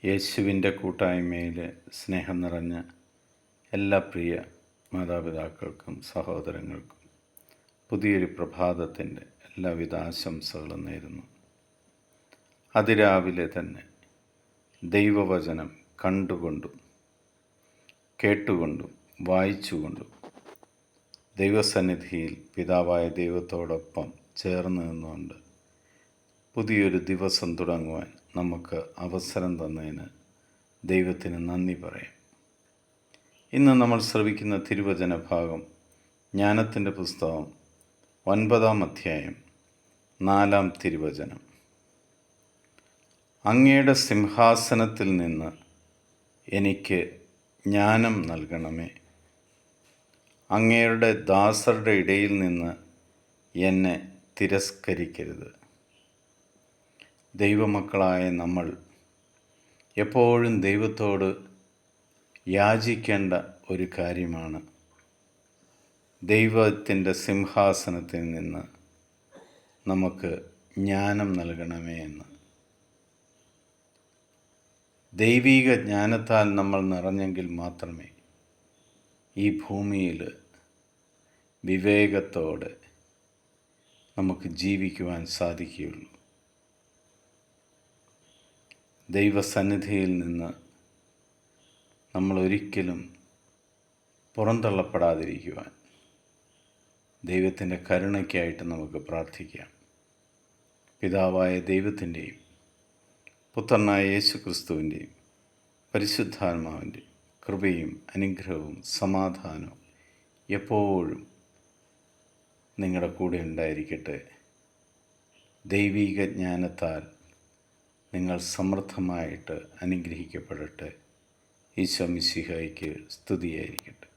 യേശുവിൻ്റെ കൂട്ടായ്മയിൽ സ്നേഹം നിറഞ്ഞ എല്ലാ പ്രിയ മാതാപിതാക്കൾക്കും സഹോദരങ്ങൾക്കും പുതിയൊരു പ്രഭാതത്തിൻ്റെ എല്ലാവിധ ആശംസകളും നേരുന്നു. അതിരാവിലെ തന്നെ ദൈവവചനം കണ്ടുകൊണ്ടും കേട്ടുകൊണ്ടും വായിച്ചുകൊണ്ടും ദൈവസന്നിധിയിൽ പിതാവായ ദൈവത്തോടൊപ്പം ചേർന്ന് നിന്നുകൊണ്ട് പുതിയൊരു ദിവസം തുടങ്ങുവാൻ നമുക്ക് അവസരം തന്നതിന് ദൈവത്തിന് നന്ദി പറയാം. ഇന്ന് നമ്മൾ ശ്രവിക്കുന്ന തിരുവചന ഭാഗം ജ്ഞാനത്തിൻ്റെ പുസ്തകം 9-ാം അധ്യായം 4-ാം തിരുവചനം. അങ്ങയുടെ സിംഹാസനത്തിൽ നിന്ന് എനിക്ക് ജ്ഞാനം നൽകണമേ. അങ്ങയുടെ ദാസരുടെ ഇടയിൽ നിന്ന് എന്നെ തിരസ്കരിക്കരുത്. ദൈവമക്കളായ നമ്മൾ എപ്പോഴും ദൈവത്തോട് യാചിക്കേണ്ട ഒരു കാര്യമാണ് ദൈവത്തിൻ്റെ സിംഹാസനത്തിൽ നിന്ന് നമുക്ക് ജ്ഞാനം നൽകണമേ എന്ന്. ദൈവീക ജ്ഞാനത്താൽ നമ്മൾ നിറഞ്ഞെങ്കിൽ മാത്രമേ ഈ ഭൂമിയിൽ വിവേകത്തോടെ നമുക്ക് ജീവിക്കുവാൻ സാധിക്കുകയുള്ളൂ. ദൈവസന്നിധിയിൽ നിന്ന് നമ്മൾ ഒരിക്കലും പുറന്തള്ളപ്പെടാതിരിക്കുവാൻ ദൈവത്തിൻ്റെ കരുണയ്ക്കായിട്ട് നമുക്ക് പ്രാർത്ഥിക്കാം. പിതാവായ ദൈവത്തിൻ്റെയും പുത്രനായ യേശു ക്രിസ്തുവിൻ്റെയും പരിശുദ്ധാത്മാവിൻ്റെയും കൃപയും അനുഗ്രഹവും സമാധാനവും എപ്പോഴും നിങ്ങളുടെ കൂടെ ഉണ്ടായിരിക്കട്ടെ. ദൈവീക ജ്ഞാനത്താൽ നിങ്ങൾ സമൃദ്ധമായിട്ട് അനുഗ്രഹിക്കപ്പെടട്ടെ. ഈശോ മിശിഹായ്ക്ക് സ്തുതിയായിരിക്കട്ടെ.